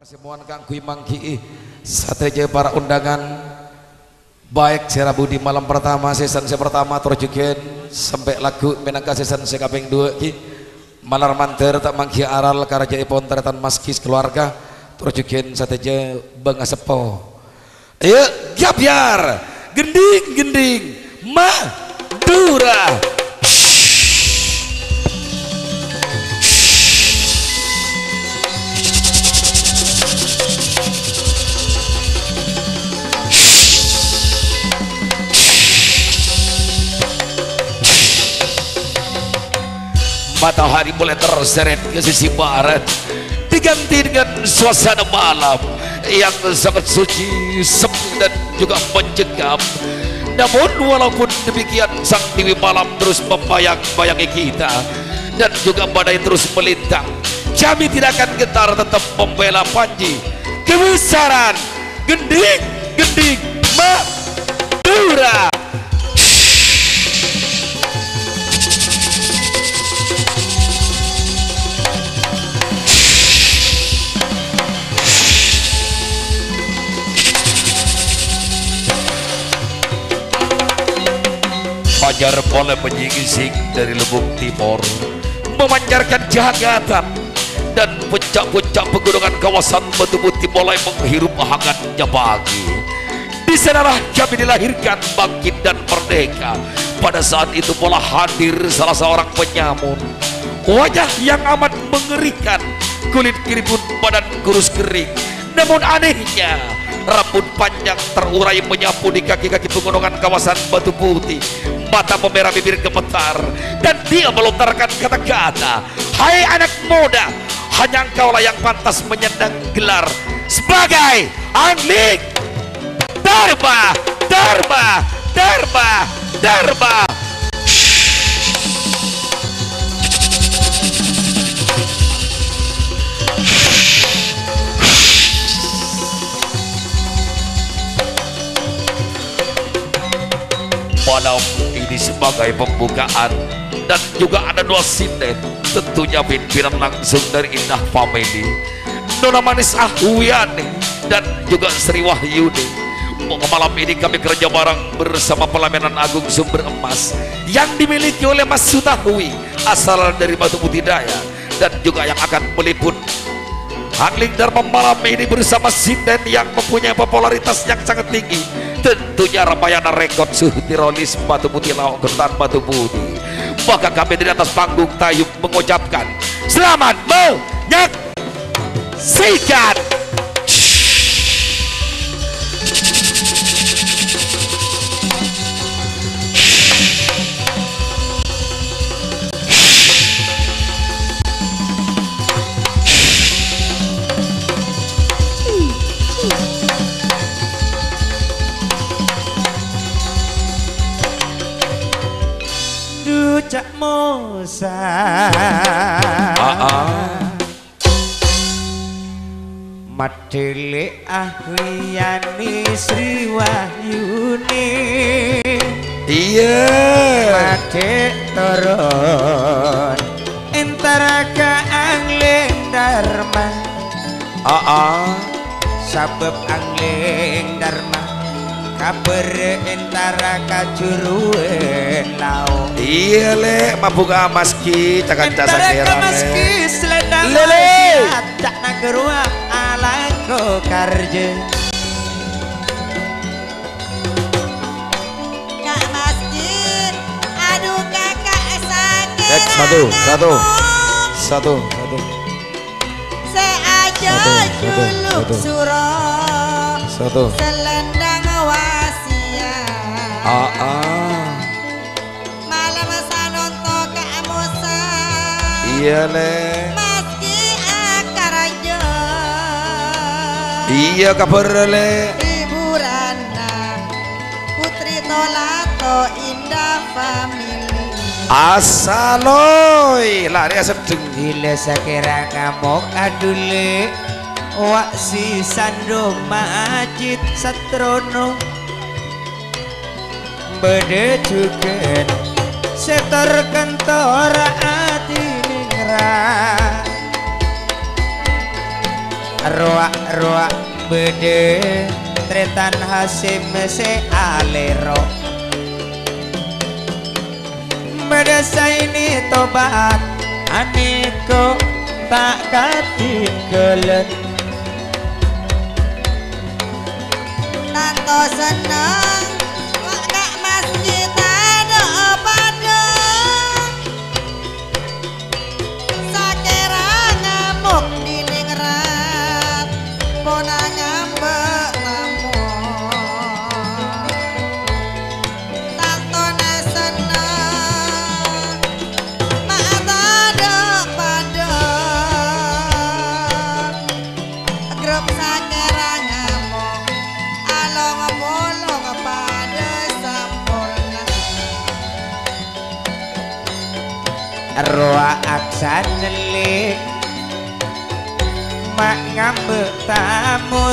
Persembuhan kangkui mangki sateja para undangan baik secara budi malam pertama season pertama terjuken sampai lagu menangka season sekaping dua ki malar manter tak mangki aral karaja ipon teretan maskis keluarga terjuken sateja bangasepo ayo gabyar gending Madura. Matahari mulai terseret ke sisi barat diganti dengan suasana malam yang sangat suci, sepi dan juga mencekam. Namun walaupun demikian sang dewi malam terus membayang-bayangi kita dan juga badai terus melintang, kami tidak akan gentar tetap membela Panji kebesaran gending Madura. Fajar boleh menyingsing dari lubuk timur memancarkan jahagatan dan puncak-puncak pegunungan kawasan Batu Putih mulai menghirup hangatnya pagi. Di sanalah kami dilahirkan, bangkit dan merdeka. Pada saat itu pula hadir salah seorang penyamun, wajah yang amat mengerikan, kulit keriput, badan kurus kering, namun anehnya rambut panjang terurai menyapu di kaki-kaki pegunungan kawasan Batu Putih. Mata memerah, bibir gemetar, dan dia melontarkan kata-kata, "Hai anak muda, hanya engkaulah yang pantas menyandang gelar sebagai Angling Dharma. Malam ini sebagai pembukaan dan juga ada dua sinden, tentunya pimpinan langsung dari Indah Family, Nona Manis Ahwiani dan juga Sri Wahyuni. Malam ini kami kerja bareng bersama Pelaminan Agung Sumber Emas yang dimiliki oleh Mas Sutahwi asal dari Batu Putih Daya, dan juga yang akan meliput Angling Dharma malam ini bersama sinden yang mempunyai popularitas yang sangat tinggi, tentunya Ramayana Rekod Suhu Tirolis Batu Putih Laok Gertan Batu Putih. Maka kami di atas panggung Tayub mengucapkan selamat menyaksikan. Cak Mosa Madele Ahwiani Sri Wahyuni, iya Madek turun Entaraka Angling Dharma. Sabab Angling Dharma kabar entara kajuruan lau. Iya le mabuka maski cakan jasa entara maski selendang lele tak nagerua alako karje. Kak Masjid, aduh kakak sakit. Satu. Seaja juluk surah. Selendang wasiat. Malam sanonto kamusa. Iya le. Maski akaraja. Iya kabar le. Hiburan Putri Tolato Indah Family. Asaloy lari asap Gila sekira kamu adule wak si Sando Majid Satrono bede juga setor kantor ati ningrat roak bede tretan hasim se alero bede saini tobat aniko tak katikelen Tanto seneng Wak masjid ada pada Sakera ngamuk di ningrat Pona ngambek ngamuk Tanto seneng Mak ada pada Grup sakera ngamuk Along bolong pada sampurna roa aksan nelik mak ngambek tamu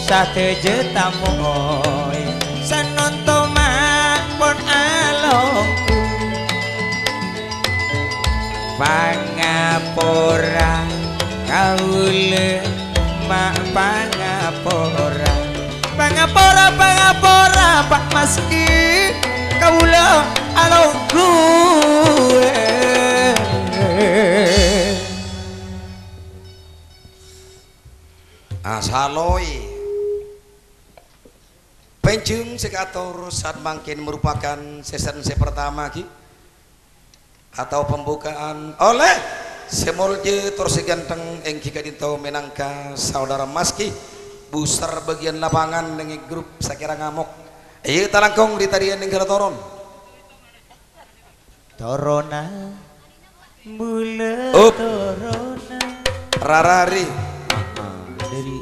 sate je tamu sanonto mak pon alongku pangapora kaule mak pangapora Pak Maski kaula alongku Asaloi penjung sekator saat mangkin merupakan season pertama ki atau pembukaan oleh semolje torsi ganteng engki kadito menangka saudara Maski busar bagian lapangan dengan grup sakira ngamuk iya talangkong di tarian yang toron torona bule Up. torona rarari dari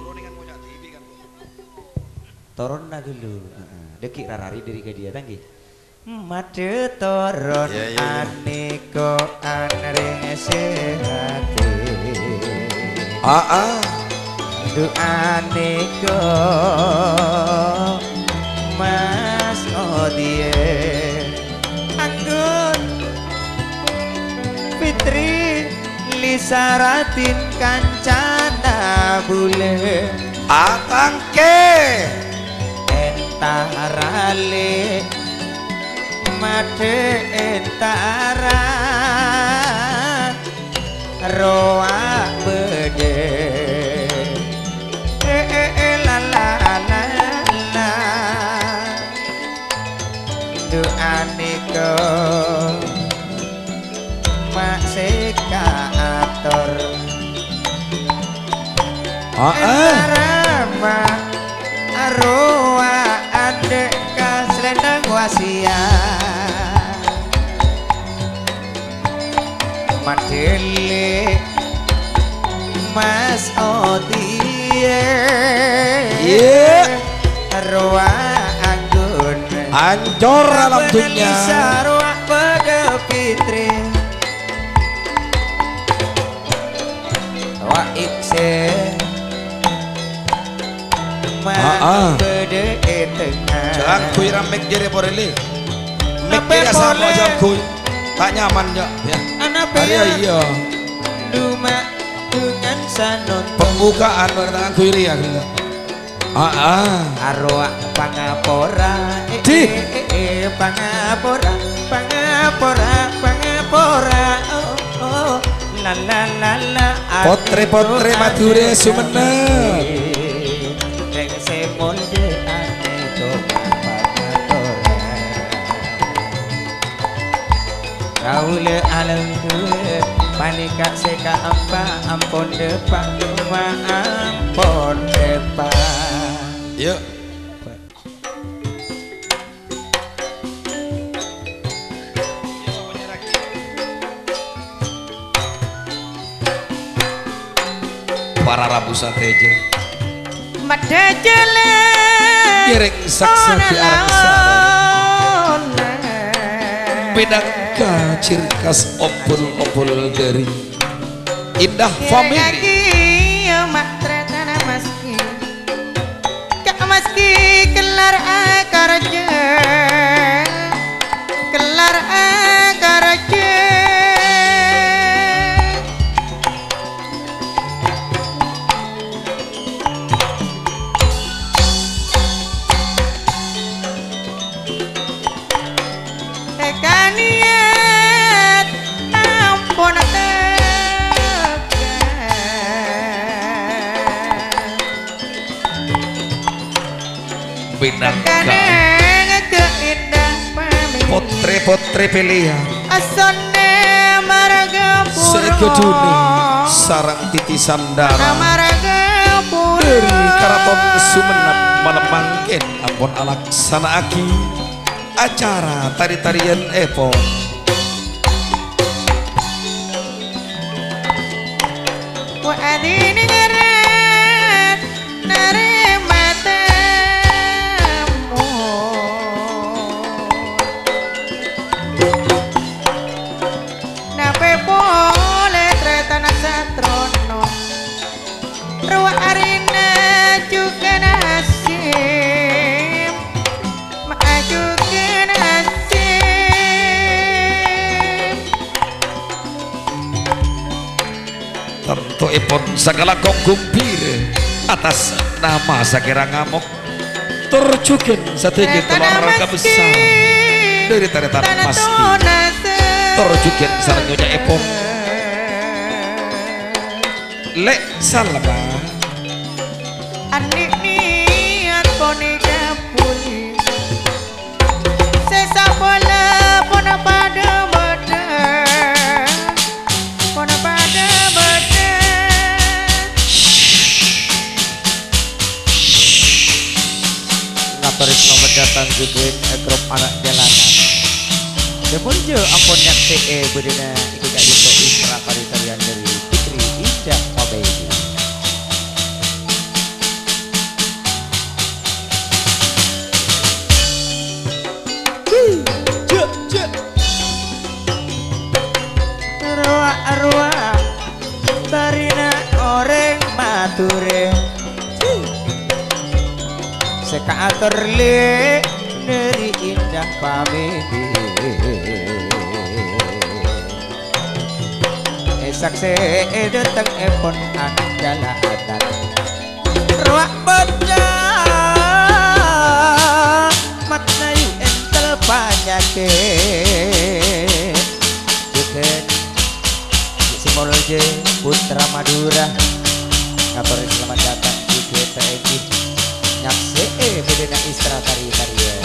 torona dulu dekik rarari dari ke dia tanggi mate toron Ya, ya, ya. aniko anring sehati duaniko Mas Odie anggun Fitri Lisaratin kancana bule atangke entarale mate entara roa bede la la la la duaniko mak seka ator Rama Arwa adek kaslendang wasia Madele Mas Odie Arwa Anggun ancor alam dunia Arwa pada Fitri Wa ikse bede tengah jangan kuy ramek jere poreli mek kira sama jangan kuy tak nyaman ya anak hari iya Duma dengan sanon pembukaan bertangan kuy ria arwah pangapora pangapora oh la la la la potre madure sumene reng semol je ane to pangapora kaule alam tuwe panika seka amba ampon depan ampon depan yuk para rabusan teja Madajele Yereng saksa di arang Bedangka cirkas opul dari Indah family Matretana maski Kak maski kelar akaraja Kelar akaraja Pinangka keindah pamit putri-putri pilihan asone marga pura segedune sarang titisan darah marga pura dari karaton Sumenep malam mangkin ampun alaksana aki acara tari-tarian epon wa adini ngerat nerima tamu nape boleh tretana satrono ruwa arina juga nasib juga nasib tentu ipun segala konggumpir atas nama sakira ngamuk terjukin sedikit telur besar dari taretan maski terjukin sarangnya ipun lek salama anik niat poni kapuli sesa bola pona pada beda pona pada beda ngatoris nomor datang juga grup anak jalanan demun je ampun yang TE bedena ikut jadi isra tarian dari Fitri Indah Obeidi ruak barina oreng mature seka atur le dari Indah Pamedi sakse datang epon anak jalanan ruak beda makna yu entel penyakit bukan simolje putra Madura ngapain selamat datang di PTG nyakse bedena istra tari-tarian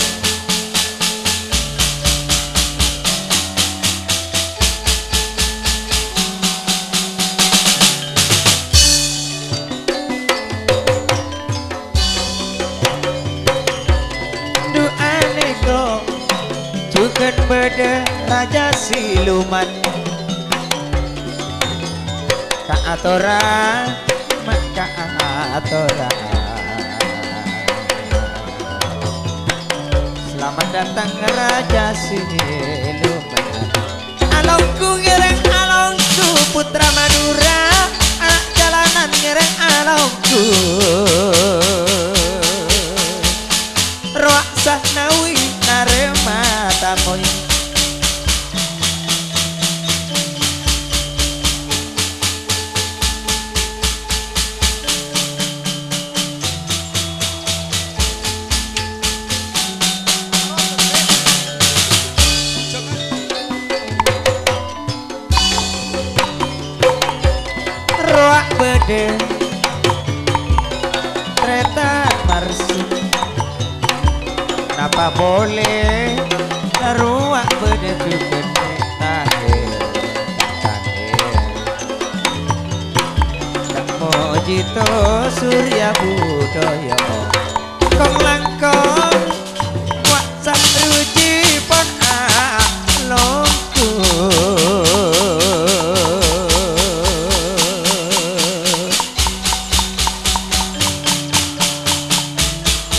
bukan beda raja siluman Kaatora maka atora selamat datang raja siluman alongku ngereng alongku putra Madura anak jalanan ngereng alongku roak sahnawi narema tamoy roak bede kereta marsi kenapa boleh ruak bede juga tahir Mojito Surya Budaya kong langkong waksa ruji pon alongku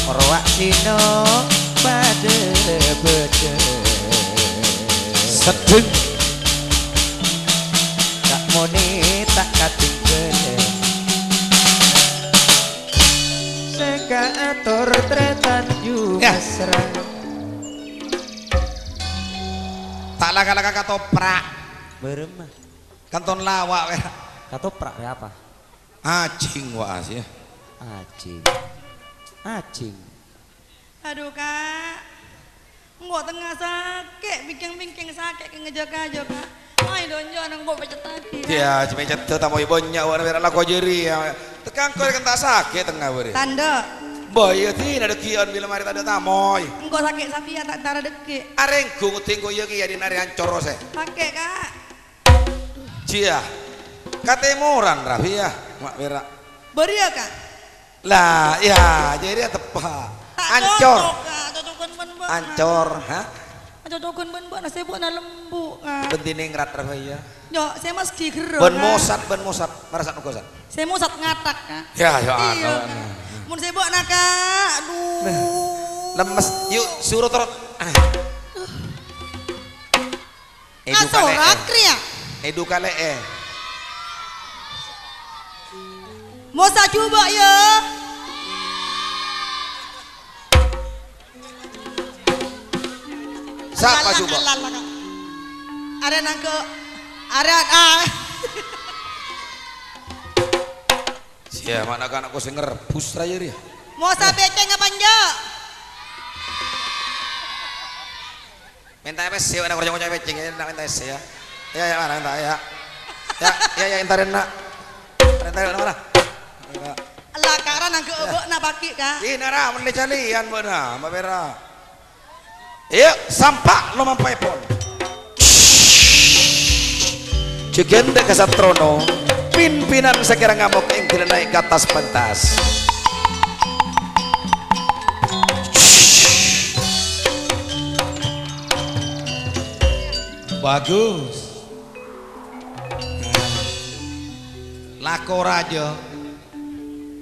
orwak sino pada bede sedeng tak moni tak kating bede seka atur tretan juga Ya. serang tak laka-laka katoprak beremah kanton lawak weh katoprak ya apa acing waas ya acing acing aduh kak nggak tengah sakit bikin sakit ke ngejaga-jaga ay donjo nang mbok pecet tadi ya cuma cet tamu ibunya warna merah laku jeri ya tekan kau kan tak sakit tengah beri tanda Boy ya tin ada kian bila mari ada tamoy. Engko sakit sapi ya tak tara deke. Areng gunguting koyo ki ya di nari ancor se. Sakit kak. Cia. Katemuran Rafi ya, mak berak. Beri ya kak. Lah ya jadi tepat. Ancor. Cocokan ben-ben. Ancor, ha? Cocokan ben-ben nasi buat na lembu kak. Bentine ngrat Rafi ya. Yo, saya mas gigero. Ben mosat, merasa nukosan. Saya mau sat ngatak kak. Ya Iya anu. kak. Mun saya buat nak kak. Aduh. Lemes, yuk suruh terus. Asorak kriya. Edukale Mau sa coba ya. Siapa coba? Ada nangke, ada Sia mana kan aku sing ngerebus raya dia. mau sa beceng apa enggak? Minta apa sih? Nak kerja kerja becing ya, nak minta sih ya. Ya mana minta ya. Ya entarin nak. Entarin mana? Allah karena nangke obok na baki kak. Ini nara mending calian mana, mbak Vera. Yuk sampak lo mampai pon. Cegende Kasatrono, pimpinan sekira ngamuk yang tidak naik ke atas pentas. Bagus. Lako rajo.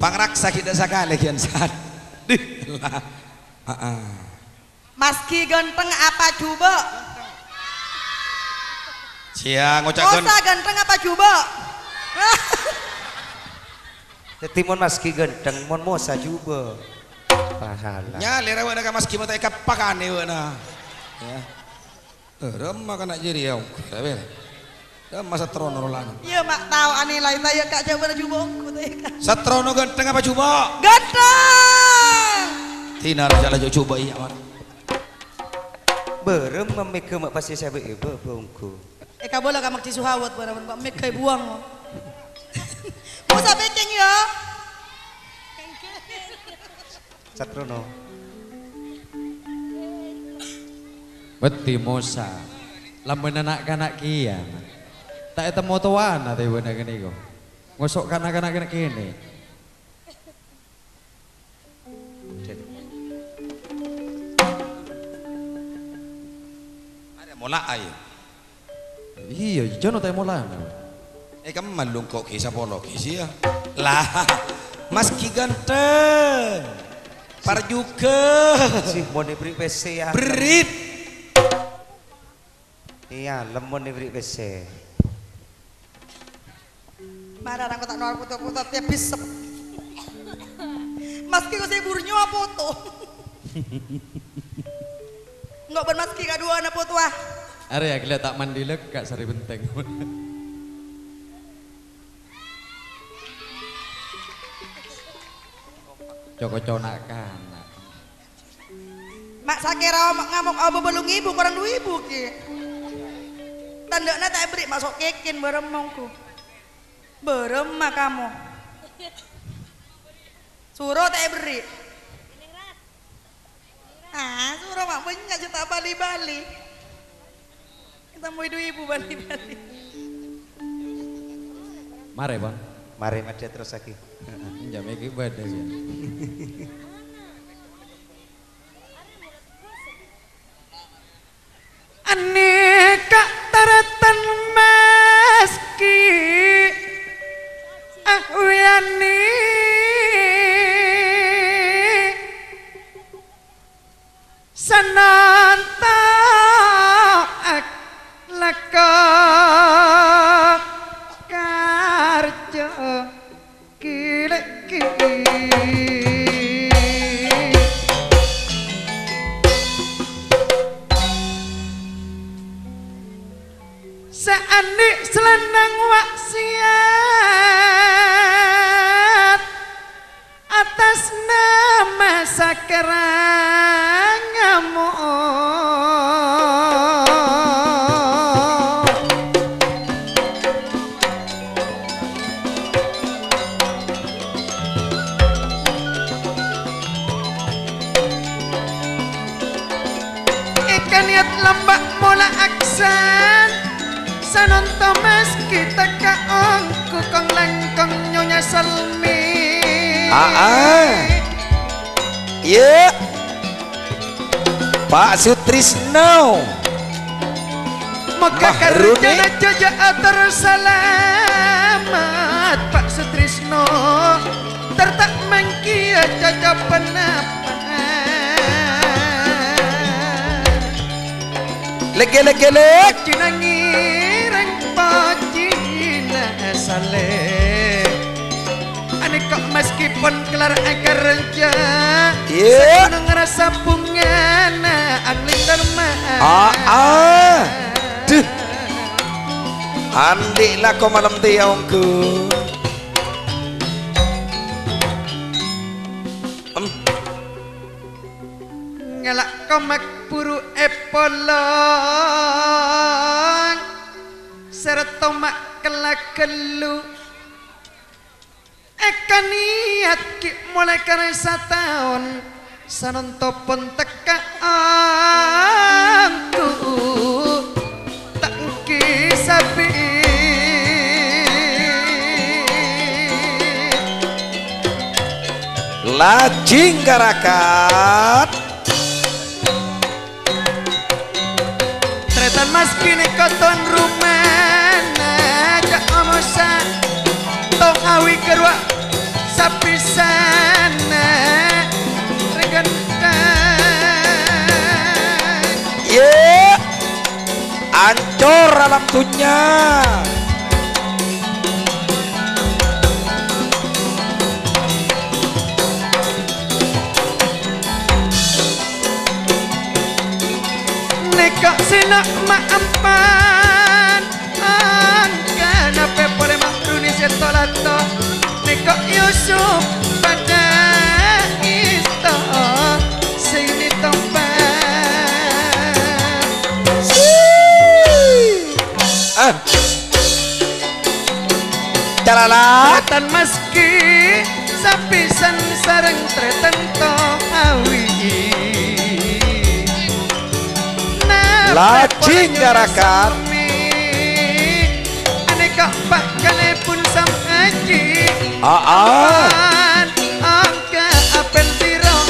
Pangraksa kita sekali kian saat. Maski ganteng apa coba? Siang ngucapkan. Mosa ganteng apa coba? Timun maski ganteng, mon mosa juga. Pahala. Nyali rawa nak maski mata ikat pakan ni wana. Ya. Remah kan nak jadi ya. Tapi. Dah masa trono rolan. Iya mak tahu aneh lain tanya kak coba coba aku tanya kak. Satrono ganteng apa coba? Ganteng. Tina raja laju coba iya man. Berem memike mak pasti saya ibu bongku. Eka bola kamak tisu hawat barang mbak mek kai buang mo. Mau sa beceng ya. Satrono. Beti mosa. Lamun anak-anak kian. Tak temu tuan ate bener gini kok. Ngosok anak-anak kena kene. Ada mola ayo. Iya, jono teh molana. Kamu malung kok kisah polo kisah ya. Lah, maski ganteng. Par juga. Si mau diberi PC ya. Berit. Iya, lemon diberi PC. Marah aku tak nol foto-foto tiap bisep. Maski kau saya burnya apa foto? Enggak bermaski kedua anak foto ah. Are ya gila tak mandi lek gak sari benteng. Joko conak kanak. Mak sakira ngamuk abu belum ibu kurang dua ibu ki. Tandanya tak beri masuk kekin beremongku. Beremah kamu. Suruh tak beri. Suruh mak banyak cerita bali-bali. Kita mau ibu bali-bali. Mare bang. Mari ada terus lagi. Jam iki beda ya. Aneka taratan maski ahuyani sananta laka karjo kileki seanik selenang waksiat atas nama sakerangamu. lambak mola aksan sanonto mas kita kaongku kong lengkong nyonya Selmi. Iya Pak Sutrisno moga Mahruni. karjana jaja atur salamat Pak Sutrisno tertak mengkia jaja penapa lege Cinangirang pacina saleh ane kok meskipun kelar kerja seneng ngerasa bungana angling derma duh andi lah kau malam tiaungku ngelak komak buru epolong serta mak kelak kelu eka niat ki mulai karena setahun sanonto pun teka aku tak kisabi lajing karakat tretan mas kini koton rumah najak omosan tong awi kerwa sapi sana regentan ancor alam dunia nekak sinak maampan angkana pepole makruni setolato nekak Yusuf pada isto sini tompa calala tretan meski sapisan sareng tretan to awi lajing karakat aneka pak kane pun sam aji angka apel tiro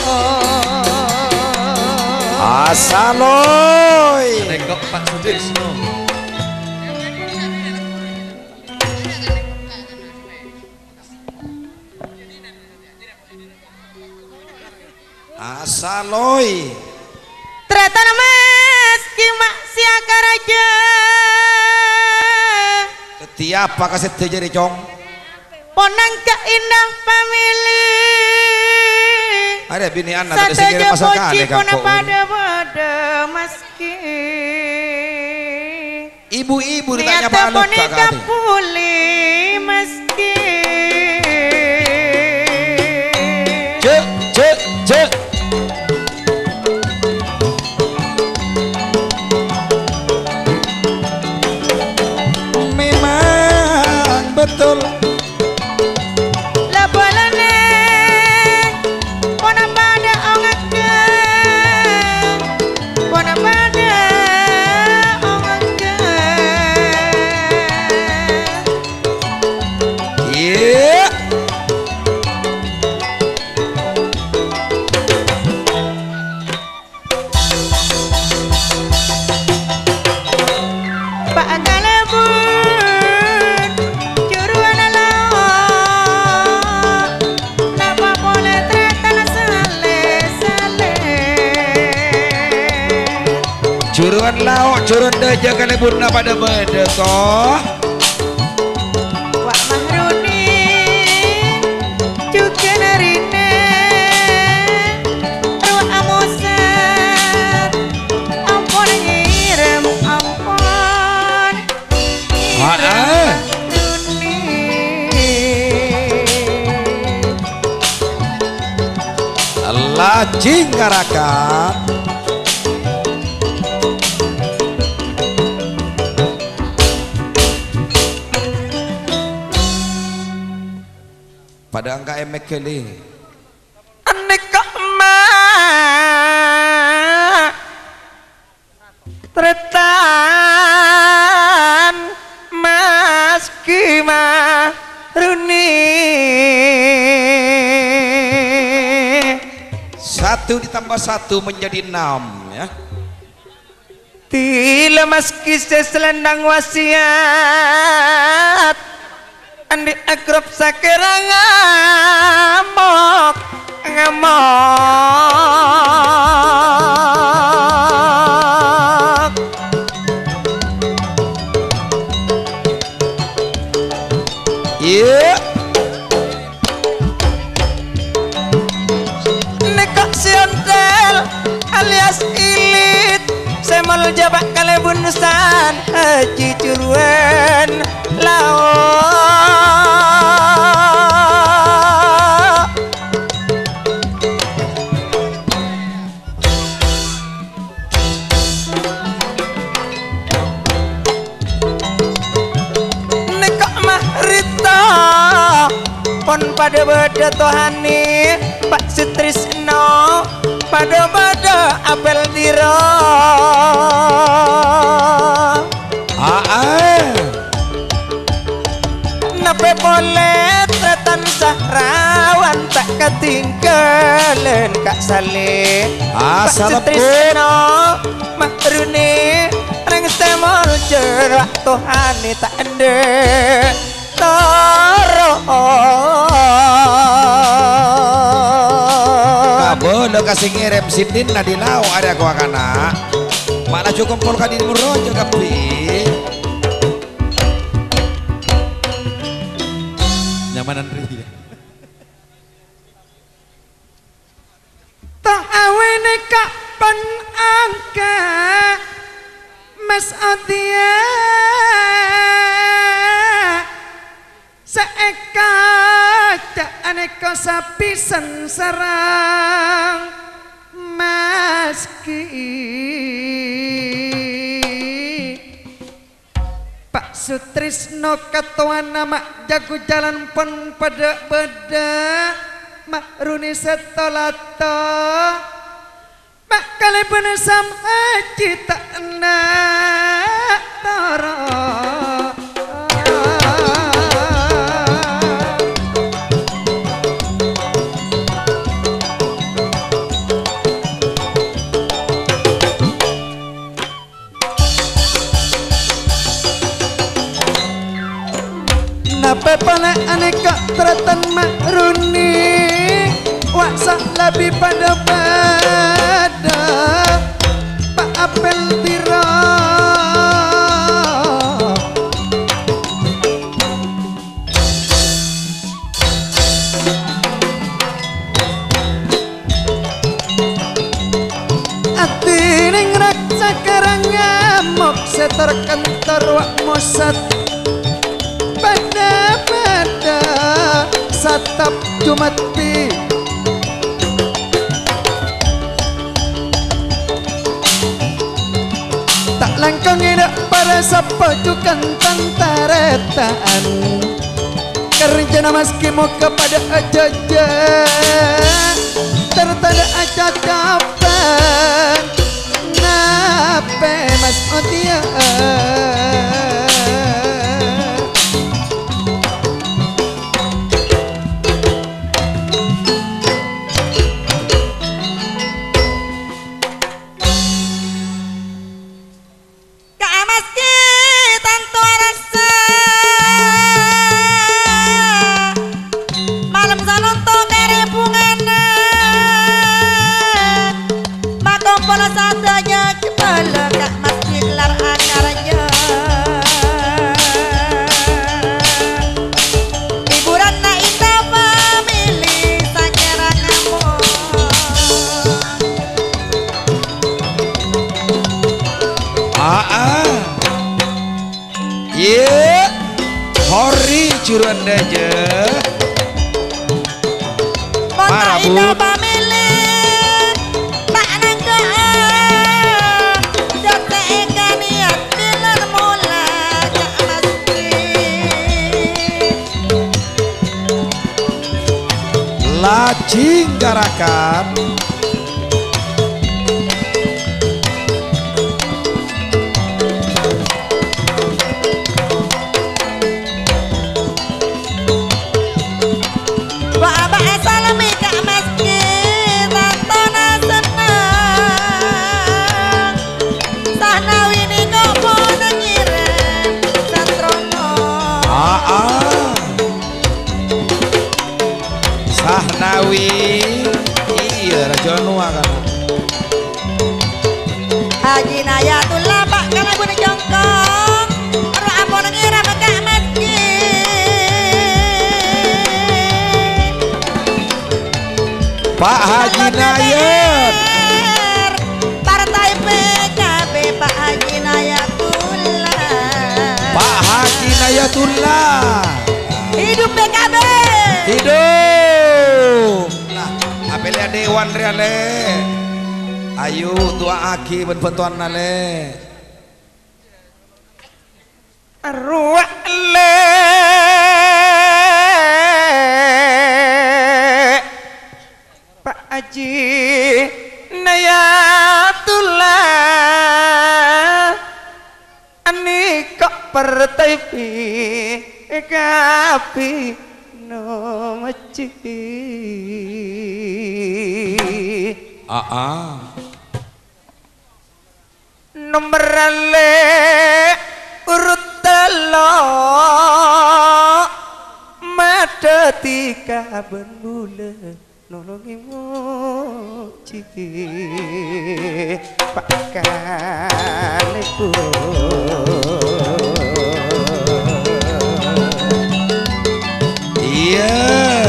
asaloy Nekok Pak Sutrisno. asaloy Tretan mas kimak siaka raja setiap kasih jadi cong ponang indah pamilih ada bini anak ada sate segera masakan boci deh kona kakak pada maski ibu-ibu ditanya niata balut boneka kakak pulih maski cek memang betul labalane kona pada ongake kona pada ongake iya Pak Galebun juruan lawan napa boleh tretan sale curuan lauk curun deja kalebur na pada beda toh Wak Mahruni juga narine ruang amusan ampun ngirim ampun lajing karakat pada angka emek kali aneka mak 1 ditambah 1 menjadi 6 ya. Tilemas kisah selendang wasiat andi akrab sakira ngamok iya nekak siontel alias ilit semol jabak kalebunusan haji curuan lao nekak mahrita pon pada beda tohani Pak Sutrisno pada apel diro nape boleh tretan sahrawan tak ketinggalan Kak Saleh Pak Sutrisno makruni reng semol jerak tuhani tak ende toro boleh kasih ngirim sidin nadilau ada gua kana mana cukup pol kadin murojo kapi Nyamanan ria. tak awene kapan angka Mas Otia seeka cak aneka sapi sarang maski Pak Sutrisno ketua nama jago jalan pon pada beda makruni setolato mak kali penesam haji tak enak toro nape pala aneka teratan makruni waksa lebih pada Pak apel tiro ati ning raksa karang ngamuk setor kantor wak mosat pada satap Jumat pi tak langkang idak pada sapajukan tantaretaan kerja namaski mau kepada ajaja tertanda aja kapan nape Mas Otia Hori curuan aja Marabut pamilik tak nangka jote eka niat bilar mula cak mesti lajing garakan Wa aba salami kak meski tanto nasi Sahnawi iya Raja Nuwa kan Haji Nayatullah Pak kalau pun jongkong ro ampun ngira bakal masjid Pak Haji Nayat Partai PKB Pak Haji Nayatullah Pak Haji Nayatullah hidup PKB hidup lah apelnya dewan reale ayo tua aki bentuan nale Ruale Pak Haji Nayatullah ani kok partai PKB no masjid nomor ale urut telo mata tiga bendula nolongi moci Pak Kalebu iya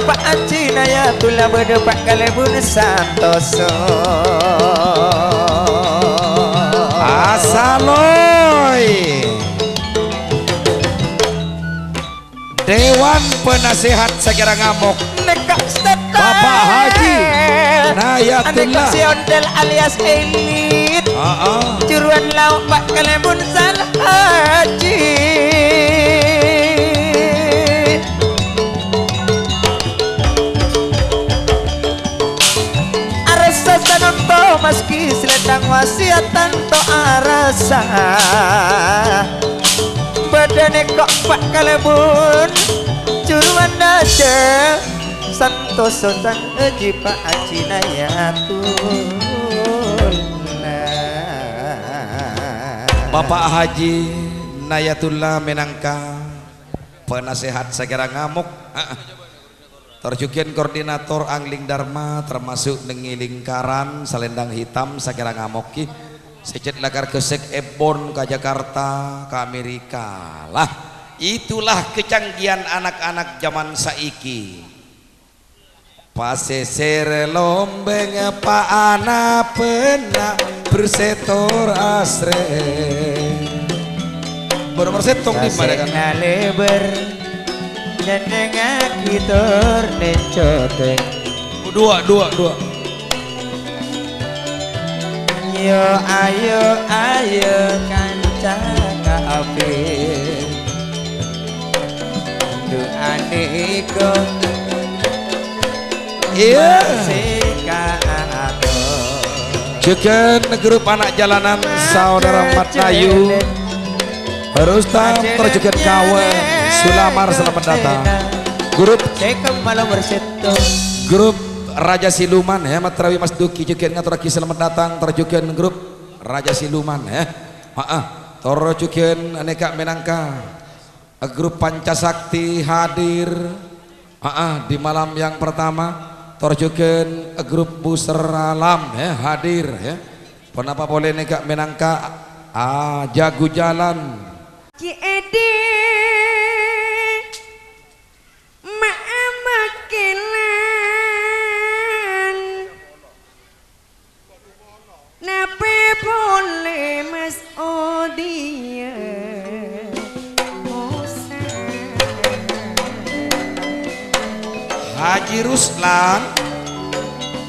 Pak Haji Nayatullah berdepak Kalebun Santoso Asaloy Dewan Penasehat Segera Ngamuk Nekak Setel Bapak Haji Nayatullah Anek Ondel alias elit Juruan lauk Pak Kalebun Sal Haji Sanonto meski selendang wasiatan to arasa badane kok Pak Kalebun curuan aja santoso san eji Pak Haji Nayatullah Bapak Haji Nayatullah minangka penasehat Segera Ngamuk terjukian koordinator Angling Dharma termasuk nengi lingkaran selendang hitam Segera Ngamoki secet lakar kesek Ebon ke Jakarta ke Amerika lah itulah kecanggihan anak-anak zaman saiki paseser lombeng Pak anak pena bersetor asre bernomor setong di mana kan lebar nyenengak gitar necoteng dua yo ayo kanca kabeh duane iko iya sekato Jeken grup anak jalanan saudara Matnayu Rustam terjukian kawan Sulamar selamat datang grup malam berseto grup Raja Siluman ya Matrawi Mas Duki jukian ngaturaki selamat datang terjukian grup Raja Siluman ya terjukian aneka menangka grup Pancasakti hadir di malam yang pertama terjukian grup Buser Alam ya hadir ya kenapa boleh neka menangka jago jalan Edi makilan nape boleh Mas Odia Haji Ruslan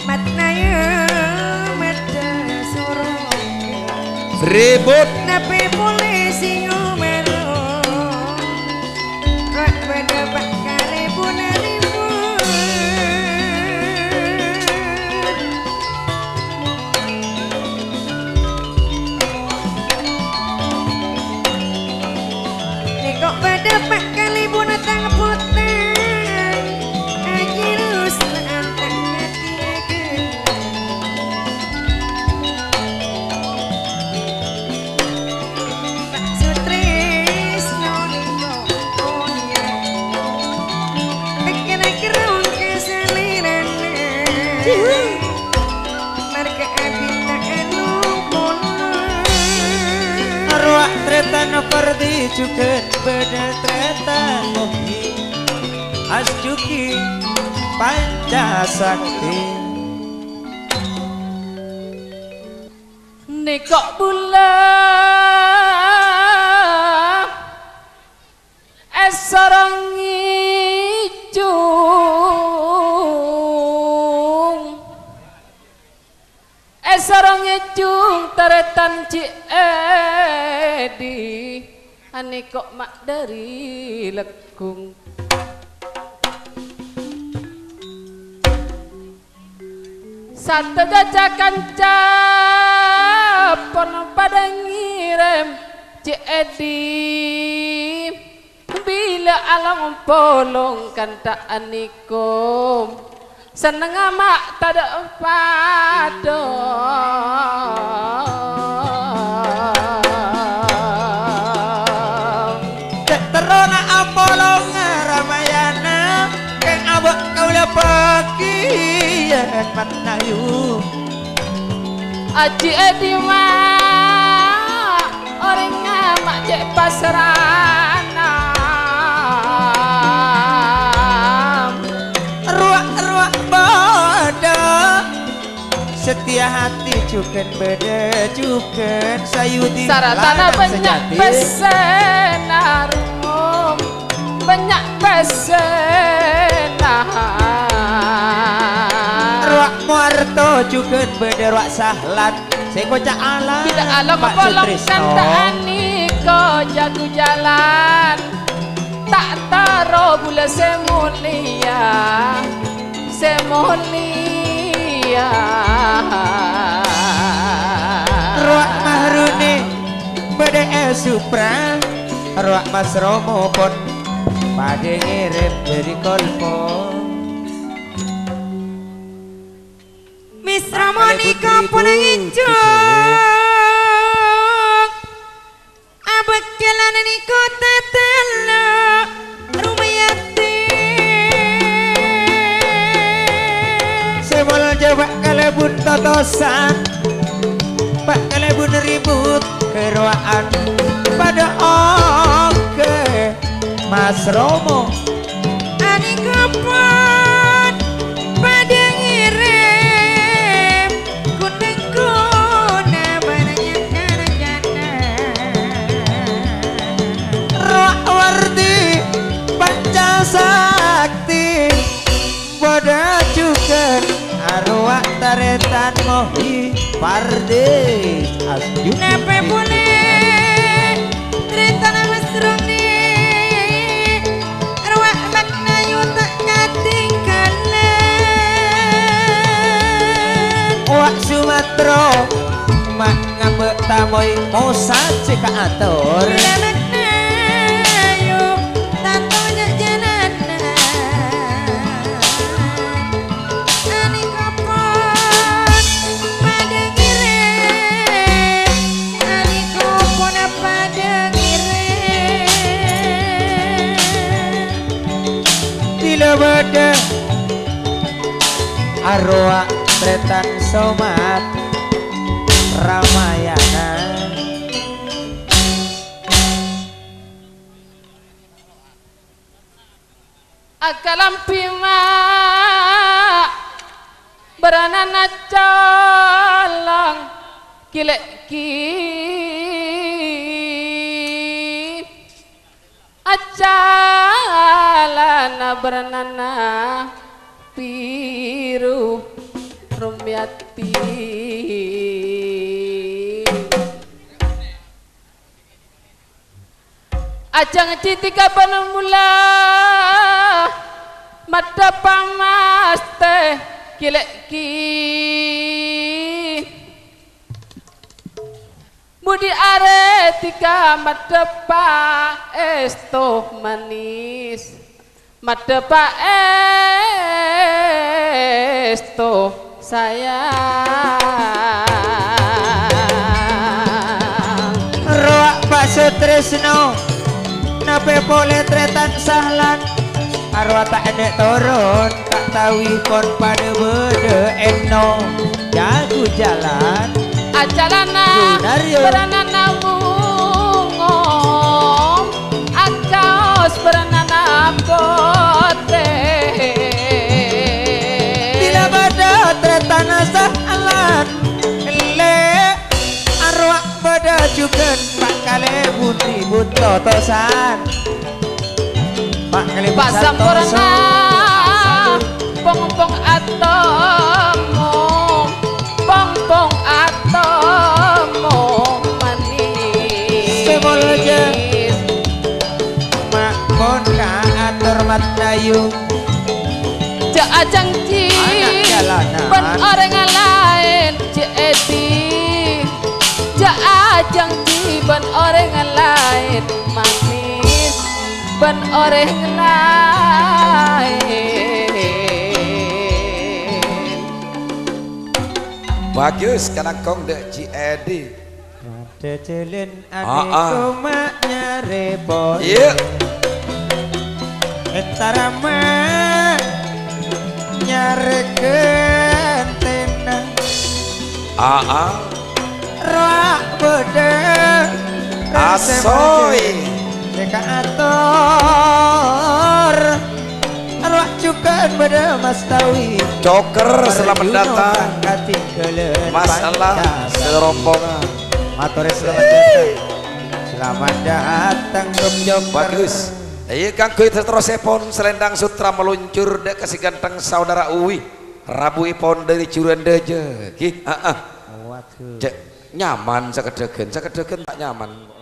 Matnaya mata sorong ribut nape boleh singo Pak Kalebun kok pada Pak Kalebun tang putih Haji Ruslan tak mereka bina elukun arwah tretan perdi juga beda tretan mohi asjuki Pancasakti nekok bula sarang ijung sarang ijung taretan ci edi ane kok mak dari lekung satu gajah kancapon pada ngirem ci edi bila alang polong kanta anikum seneng amak tada pado terona apolong ramayana keng abok kaula pakian matnayu aji edima orang amak cek pasrana setia hati cuken beda cuken sayudi saratana banyak pesenarum banyak pesenar ruak muarto cuken beda ruak sahlan saya kocak alam tidak alam polong kanta aniko jago jalan tak taro bula semulia ruak mahruni beda supra ruak mas romo pon pada ngirim dari kolpo Miss Ramonika pun nginjuk abek jalanan iko tetela rumayati sebol jawab kalebun totosan pak kalebun ribut keruaan pada oke Mas Romo ani kapan pada ngirim kuna banyak kadang-kadang roh wardi Pancasakti bodoh juga arwah taretan mohi parde asju nepe boleh taretan mesrung nih arwah makna yuta ngatinggalan wak Sumatera mak ngambek tamoy mosa ceka atur makna yuk tatonya jalanan ani kapan pada ngirim ani kapan pada ngirim tidak beda arwah tretan somat Ramayana akalam pima beranana calang kilek ki acalana beranana biru rumyati ajang citika panul mula mata pamaste kilek ki budi aretika mata pa esto manis mata pa esto sayang roak Pak Tresno nape boleh tretan sahlan arwah tak enek turun kak tawi pon pada bede eno jago jalan ajalana beranana bungo akaos beranana bote bila pada tretana sahalan le arwah pada juga pak kale buti buto tosan pak kale pasang korana pong atomo pong atomo manis semol aja mak pon ka atur matayu ja ajang ji ben orang lain jadi ja ajang ji ben orang lain manis ben orang lain bagus karena kong dek Ci Edi ada celin adikku maknya repot iya entara mak nyarekeun tenang roak bedeng asoy deka ator roak cukan bedeng mas tawi coker selamat datang masalah serombongan matore selamat datang selamat datang Bung Joker bagus iya kang kuy terus epon selendang sutra meluncur dek kasih ganteng saudara Uwi rabu ipon dari curan deje ki cek nyaman sakedegen tak nyaman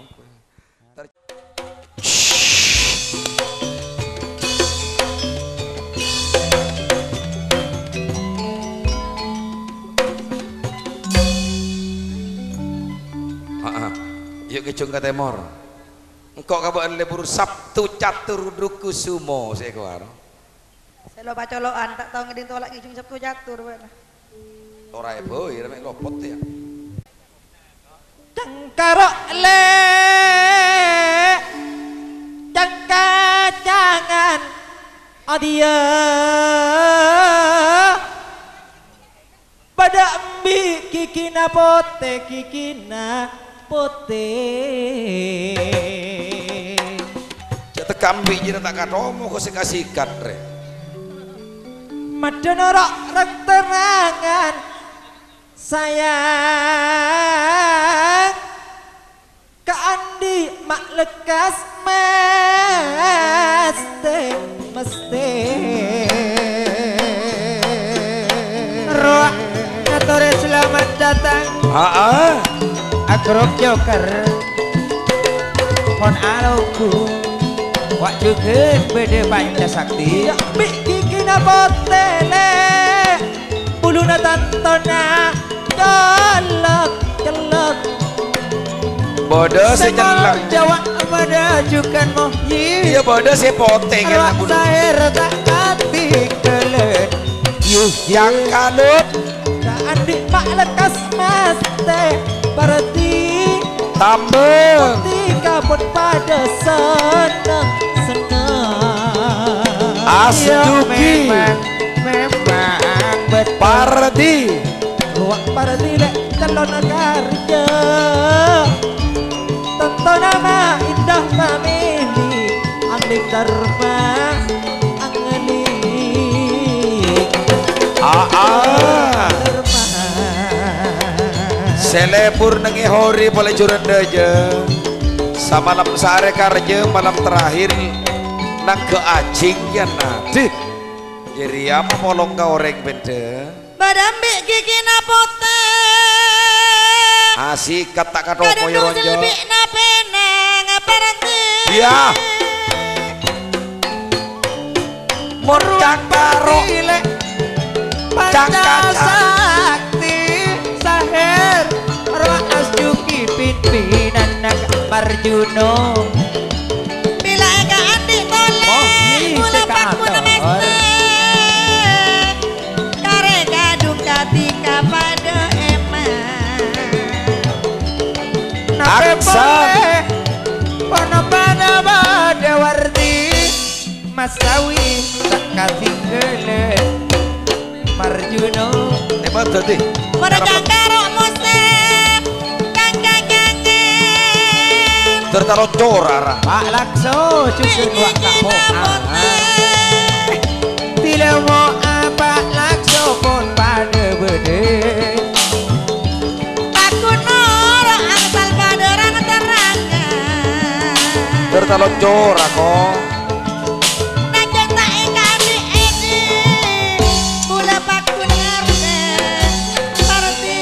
yuk kecung ke temor engkau kabar libur Sabtu catur duku sumo saya keluar saya lupa colokan tak tahu ngedin tolak ngijung Sabtu catur orang boy ramai lopot ya cengkarok le cengkacangan adia pada embi kikina pote jatuh kambing jadi tak katomo kau sikat re madonorok rek terangan sayang ke Andi mak lekas mesti roh ngatore selamat datang Agrok Joker pon alauku wak juga bede panca sakti bikin apa tele bulu tantona celok bodoh sejelang Jawa pada ajukan mohyi iya bodoh saya poteng kan bulu saya tak hati kelet yang kanut adik mak lekas mas teh berarti tambah ketika pun pada senang Astuki memang betul Pardi ruang Pardi lek calon kerja tentu nama indah mamili andik dharma angeli selepur nengi hori boleh juran aja samalam sare karja malam terakhir nang ke acing ya nanti jadi apa molong ka oreng beda badambi gigi napote asik kata kado moyo ronjo lebih napena ngaparanti iya murcang baro Panca sakti saher roas juki pimpinan Marjuno bila eka andi toleh mula patmu nameste kare gadung katika pada emang aksan pana pada wardi masawi tak kasih kelet Marjuno Hebat tadi. Mereka karo musik Kang Tertalo corara. Pak Lakso cusun wak tak mau tidak mau apa Lakso pun pada bede Aku noro angsal paderang terangan Tertalo cora kok. Najeng tak ingkani ini Kula pakun ngerti Parti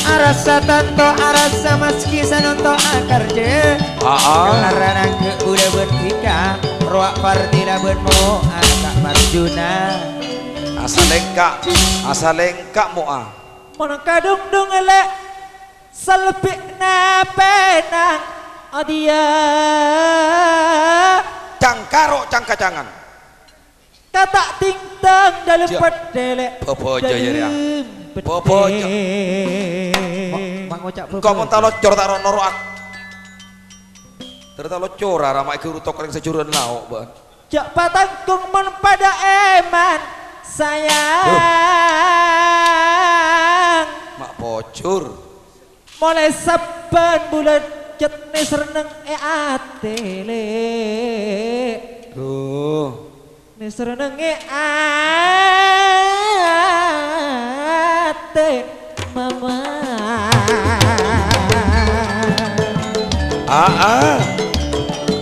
Arasa tanto arasa maski sanonto akarje Kelarana ke udah bertika Ruak partila bermo anak Marjuna Asa lengkak moa. Mono kadung dung elek Selpik na penang Adia Cangkaro cangkacangan. Kata tingtang dalam Ja. pedelek Popo aja ya ya. dalam Popo aja. pedek. Bang ucap Kau mau talo cor tak noro ak. Tertalo cora ramai ke rutok yang sejuran lauk ban. Jak patangkung mon pada eman sayang Mak pocur. mulai saban bulan jetnis reneng atele Tuh. nis reneng ate mama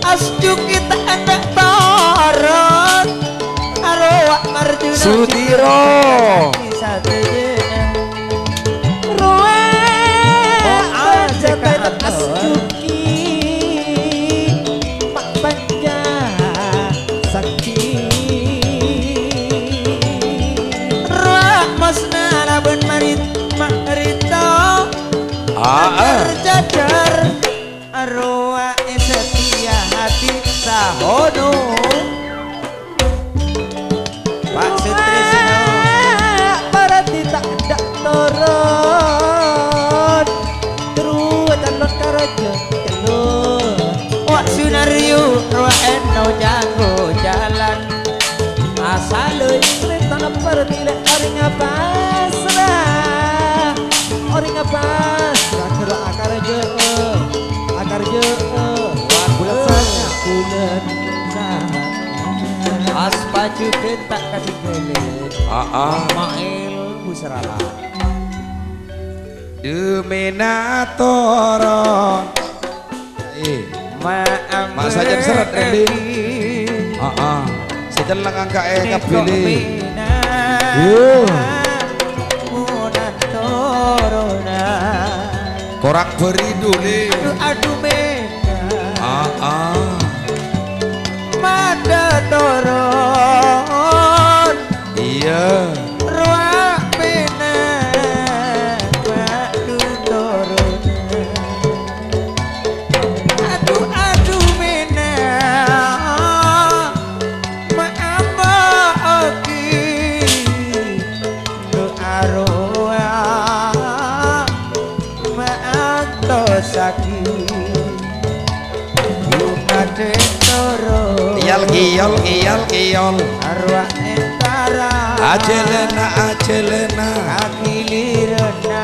asju kita anak barat arwah Marjuna Sudiro. Jajar arwah setia hati sahono Pak Sutrisno para tidak turun terus calon karaja telur Wak Sunario arwah eno jago jalan asal cerita pertilek orang pasrah orang pasrah kero akar je bulan sana bulan sana aspacu kita kasih gelet mail busrala Demenatoron. Masa jam seret Randy. Sejelang angka pilih. Korang beri dulu. Aduh mena Mada toron Iya. Ruak mena Aduh toron Aduh mena Maamba aki Nu arwah Maanto sakit Lumade toro Kiol. Arwah entara Ajelena. Kakilirena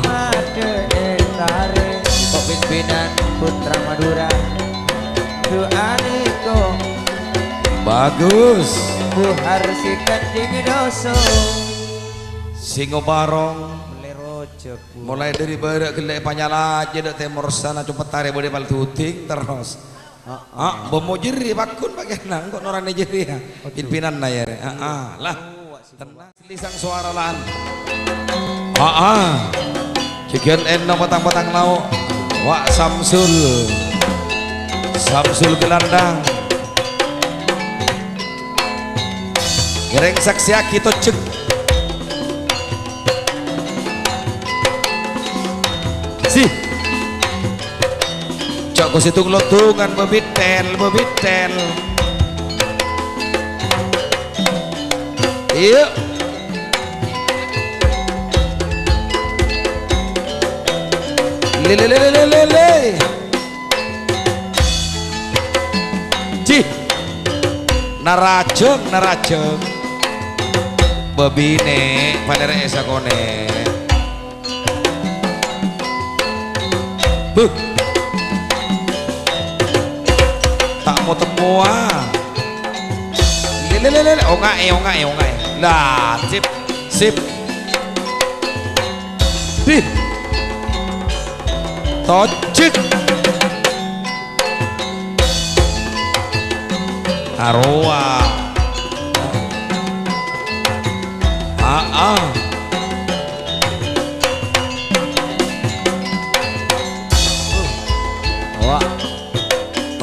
Made entare Pemimpinan Putra Madura Duaniko Bagus. Buhar si Kending doso Singo barong. Lerojok Mulai dari barak gelek panyala aja dek temor sana cepet tarik boleh bal tuting terus. Bomo jeri bakun bagian nang kok norane jeri ya. Pimpinan na ya. Lah. Tenang lisang suara lan. Cikian eno patang-patang lau. Wak Samsul gelandang. Gereng saksi aki tocek. Si cok ko situng lotungan bebitel iya lele ci narajeng bebine pada esa kone tak mau temua lele ongai lah sip di tojik arwah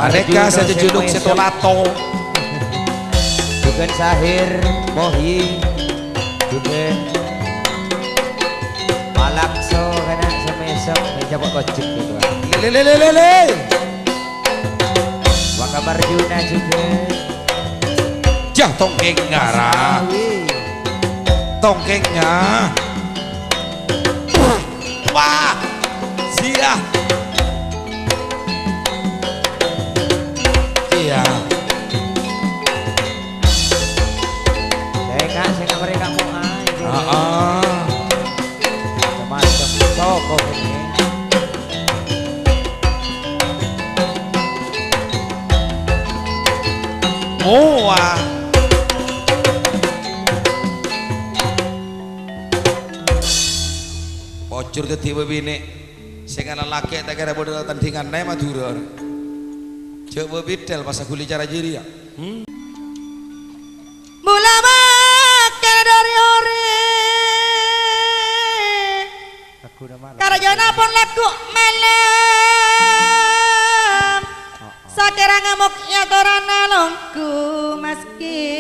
mereka saja juduk setolato bukan sahir mohi bukan malakso karena semesok menjawab kocik gitu lele wakabar Juna juga jah tongkeng ngarah tongkengnya wah sia saya mereka mau macam toko ini pocur tadi bebine sing ana laki tak kira bodo tandingan nae Madura coba bidel pas aku cara jiri ya mula makan dari ore karjana pun laku malam sakira ngamuk ya torana longku maski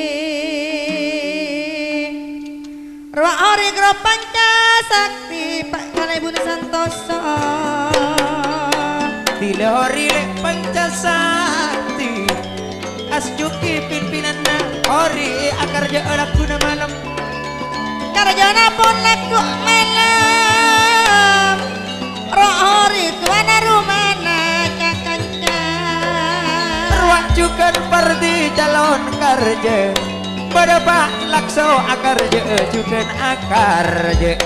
ruang ori grup panca sakti pak kali bunda santoso tile ori lek panca sakti asjuki pimpinanna ori akar ja laku na malam karjana pun laku malam ruang ori tuana rumana kakanca ruang jukan perdi calon karja pada pak lakso akar je jukan akar je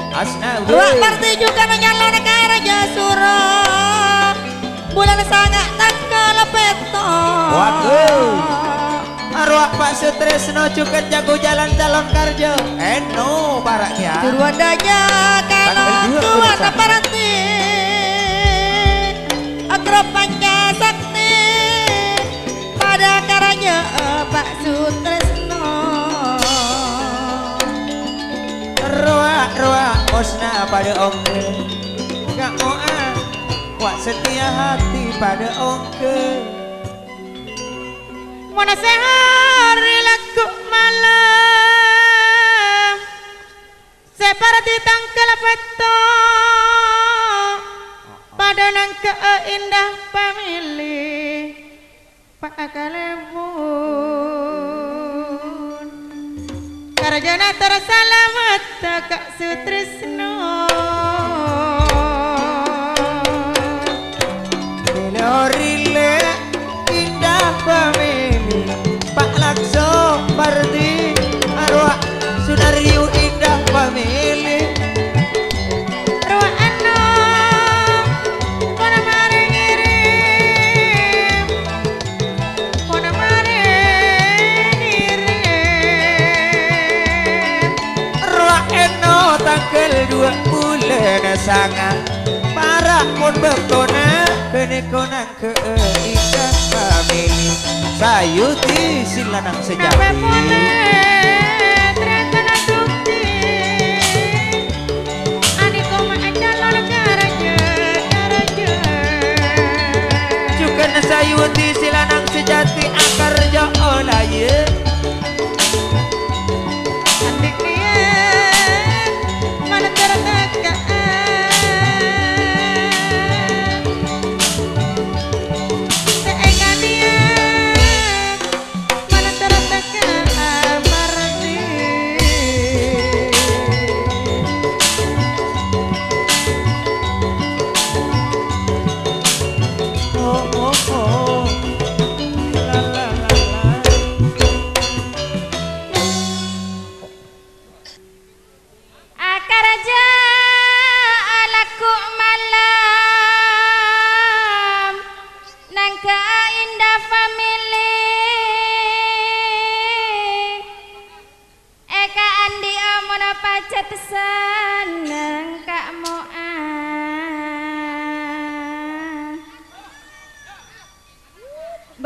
asna ruang perdi juga nyalon karja suro bulan sangat tanggal peto arwah Pak Sutresno cukup jago jalan calon karjo eno baraknya turuan daja kalau tuan aparati agrop panca sakti pada karanya Pak Sutresno ruah osna pada ongke gak mau wak setia hati pada ongke mana sehari laku malam seperti tangkel peto pada nangke indah pamilih Pak Kalebun karjana terselamat Kak Sutresno Rile indah pamilih Pak Lakso Parti arwah Sunaryu indah pamilih arwah Ano mana mari ngirim mana mari ngirim arwah Eno tanggal 2 bulan sangat para pun berkona kene konang ke ikan family sayuti silanang sejati ternyata tukti aniko maendalor karaja juga sayuti silanang sejati akar jo olaye adik dia mana terteka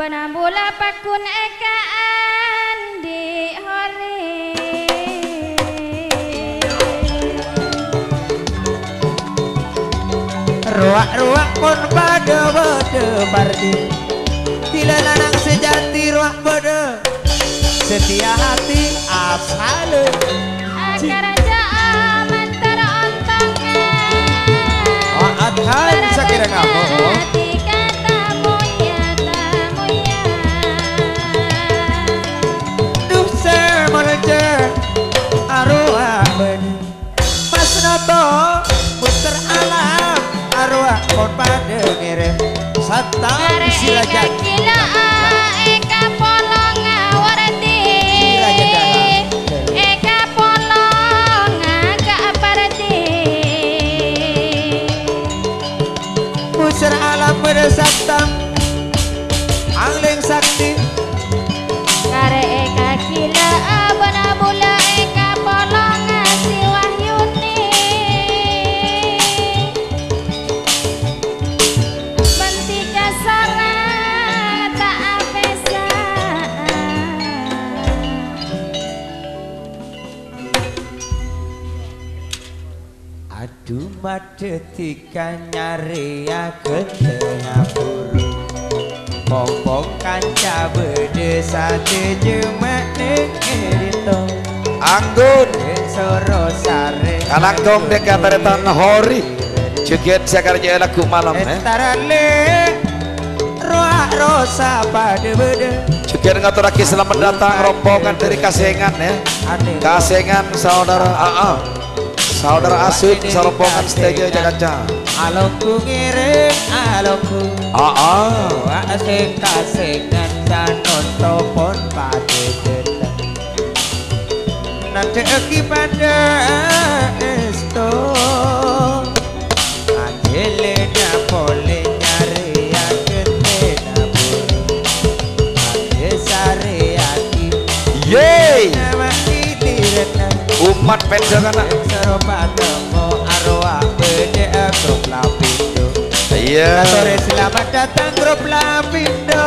Benambula pakun eka andi hori ruak-ruak pun pada bode pardi Tila lanang sejati ruak bode setia hati asal Akaraja mantar ontongan Adhan sakira kamu hati katamu ya tamu ya Duh semereje arwah bede Mas Noto muter alam arwah pun pada ngirim satang sila jati eka polong warti eka polong kaparti Musir alam pada satang angling sakti kare eka kila abana bula eka polong si wahyuni menti kasara tak apesa aduh madetika nyari tengah buru popok kanca bede sate jemak ning edito Anggun soro sare kalangkong dek kabaretan hori joget sakarja lagu malam entarale roa rosa pada bede joget ngaturake selamat datang rombongan dari Kasengan ya Kasengan saudara saudara Aswin sarombongan stage Jakarta alongku ngiring alongku asing kasengan dan nonton pada deteng nanti eki pada esto anjelena pole nyari aketena buru ade sare aki yeay nama idirena umat pendangan Seropatemu arwah bede grup Lapindo iya sore selamat datang grup Lapindo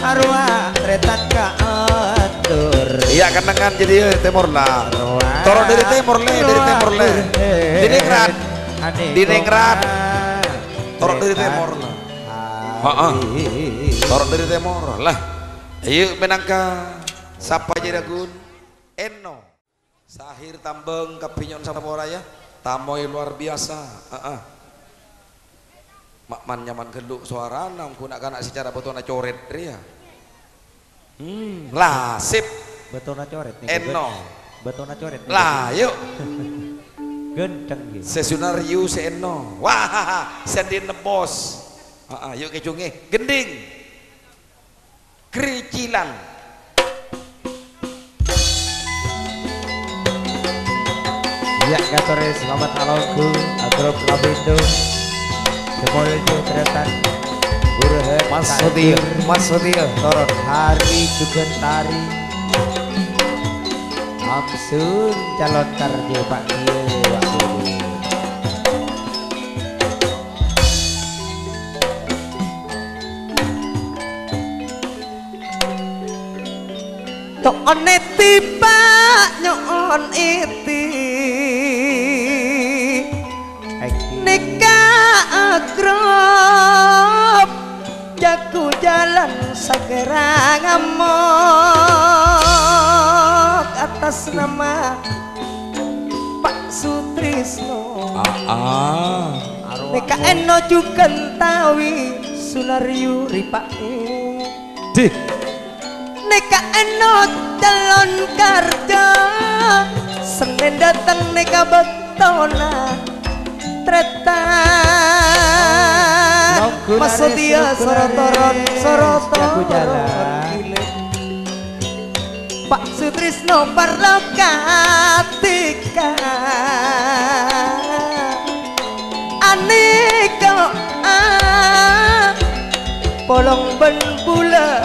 arwah tretan ka atur iya kenangan jadi timur lah torok dari timur le dinengrat torok dari timur lah torok dari timur lah ayo menangka sapa jiragun Eno Sahir Tambeng Kapinyon Samoraya tamoy luar biasa makman nyaman genduk suara nang gunakan secara betona coret ya lah sip betona coret nih Eno betona coret lah yuk gendeng gitu sesunar yu se Eno wah sendin nebos yuk kecungi gending kericilan ya katore selamat alangku grup Lapindo Semoljo tretan Burhen Mas Sodio Torot hari juga tari Amsun calon kardio Pak Kiai waktu Tok oneti Pak nyon iti nikah akrab jaku jalan segera ngamok atas nama Pak Sutrisno nikah eno juga tawi Sunaryu Ripae nikah eno calon karja Senin datang nikah betona tretan Mas Setia sorotoron Pak Sutrisno Parlokatika aneka polong ben bulan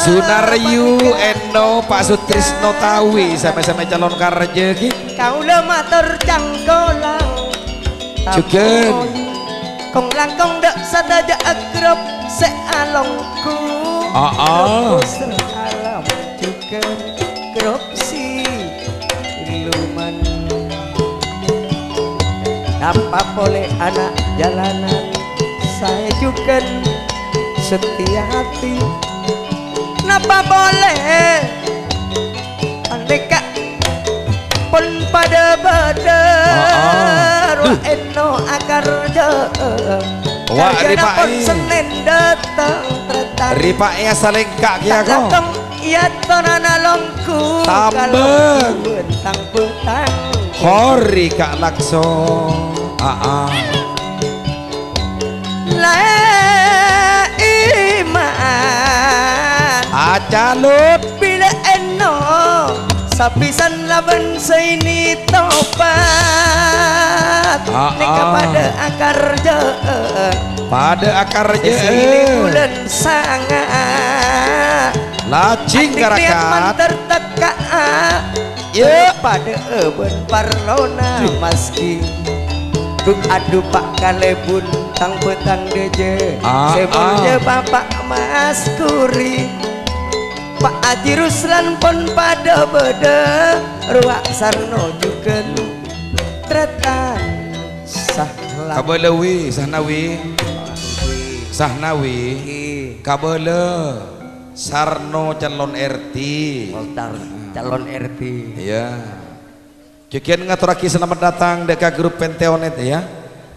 Sunaryu Eno Pak Sutrisno Tawi sama-sama calon karja kau lemah terjangkolang juga kong langkong dek sadaja agrop sealongku pusra alam juga grop si iluman apa boleh anak jalanan saya juga setia hati napa boleh andeka pun pada badar wa eno akar je Wah, pun Senin datang tertarik Ripak ya saling kak kia kok. datang iya tonana longku Tambeng. bentang-bentang Hori kak lakso. la iman Acalut. bila eno sapisan laban seini topat neka pada akar je Pada akar seini je. bulan sanga Lacing niat karakat. mantar teka Ya. pada eben parlona maski duk adu pak kalebun tang petang deje sebelnya bapak mas kuri Pak Haji Ruslan pun pada beda ruak sarno juga tretan sahlam Kabelewi Sahnawi Kabele Sarno calon RT Voltar calon RT ya Cekian ngaturaki selamat datang deka grup Penteonet ya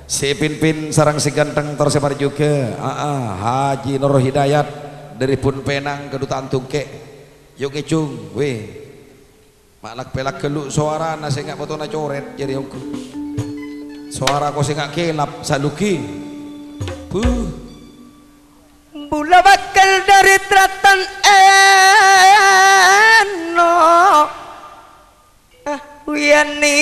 si Pin sarang si ganteng tersebar juga Haji Nur Hidayat dari pun Penang kedutaan Tungke yuk ngecung weh maklak pelak keluk suara nasi nggak foto na coret jadi aku suara kau sih nggak kelap saluki bula bakal dari tratan eno wiyani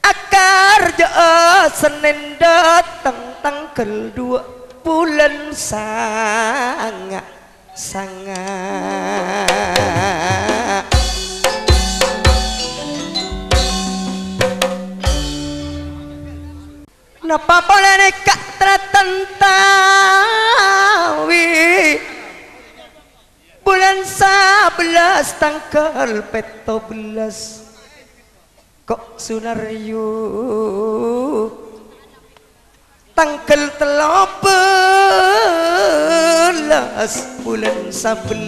akar je Senin datang tanggal 2 bulan sanga napa boleh nekak tertentawi bulan 11 tanggal 17 kok sunaryu tanggal 13 bulan 11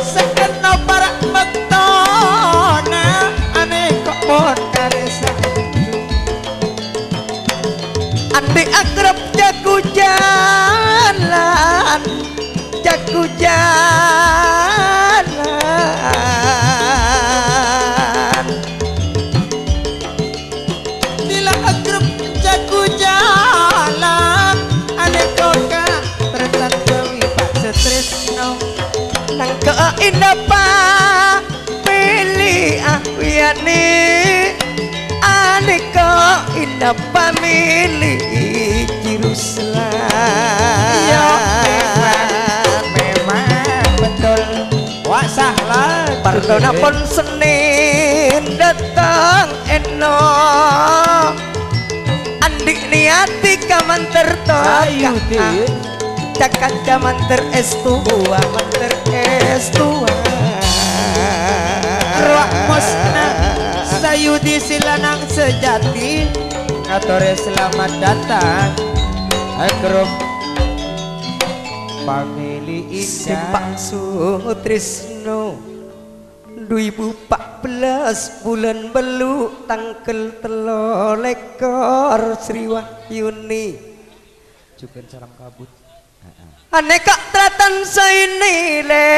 sekena para metona ane kok mon karesa andi akrab jago jalan bila akrab jago jalan ane koka tertatawi pak setresno nang keinapa pilih wiyani ane keinapa milih Jiruslan ya memang betul wak sahlan pardona pun Senin datang eno andik niati kamanter toka cakat kamanter estua manter estua ruak mosna sayudi silanang sejati ngatore selamat datang grup family Simpak Sutrisno 2014 bulan belu tangkel 13 Sri Wahyuni juga salam kabut aneka tratan saini le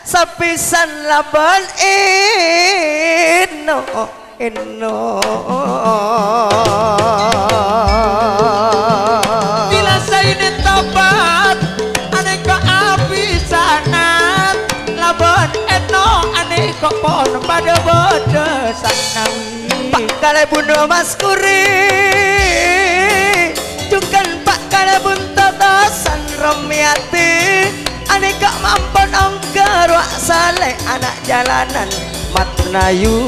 sapisan laban eno bila saini tobat aneka abisanat laban eno aneka pon pada bodo sanawi pak kale bunuh mas kuri jukan pak kale buntotosan romiati aneka mampun ongka Ruak Saleh anak jalanan Matnayu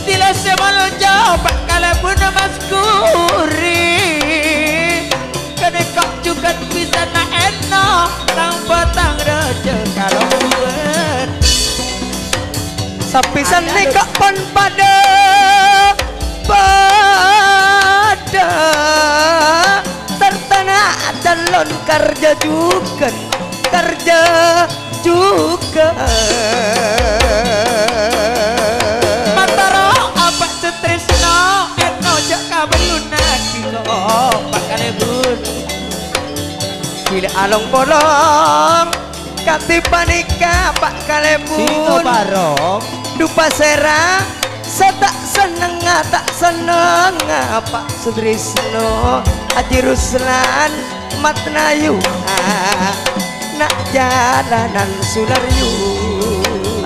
Tila semalo jawab kalau pun mas kuri Kedekak juga bisa na enak tanpa tang reje kalau buat Sapisan nekak pon pada tertanah calon kerja juga Mataro apa setresno etno jak kabeluna kilo pakane bun Bila along bolong katipanika pak kalebun Singo barong dupa serang setak seneng tak seneng Pak Sutrisno Haji Ruslan Matnayu nak jalanan Sunaryu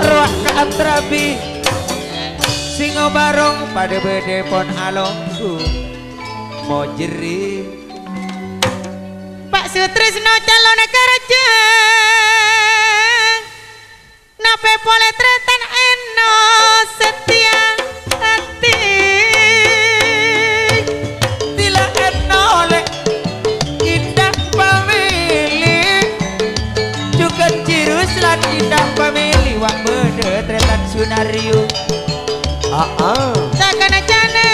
Ruak ke Antrabi Singo barong pada bedepon alongku mau jeri Pak Sutrisno calon kerja nape boleh tretan eno setia hati Tila eno le indah pemilih juga cirus lan indah pemilih wak bede tretan Sunaryu takkan jane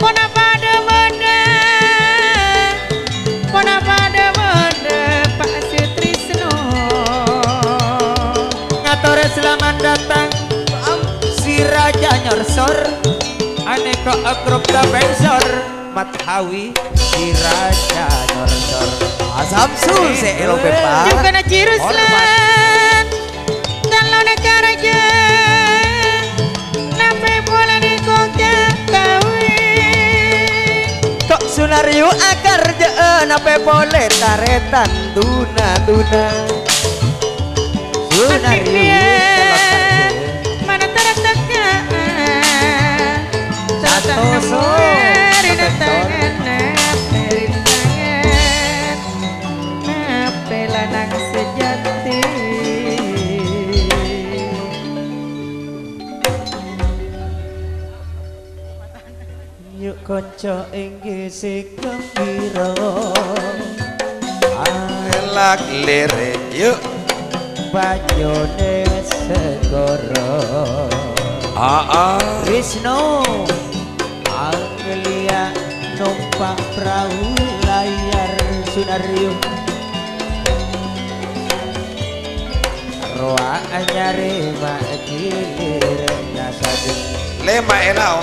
pona pada bede Pak Sutrisno ngatur selamat datang si raja nyorsor aneka akrab tabensor Mathawi si raja nyorsor asam sul se elo pepa juga na ciruslan kalau negara je nape bola di kota kawin kok Sunaryu akar je nape boleh taretan tuna Sunaryu mana tertekan Santoso pelanang sejati yuk konco inggih sing gembira elak lirik yuk banyune segoro Krisno Anglia numpak perahu layar Sunaryu roa anyare mak kilir nyasadeng lema enak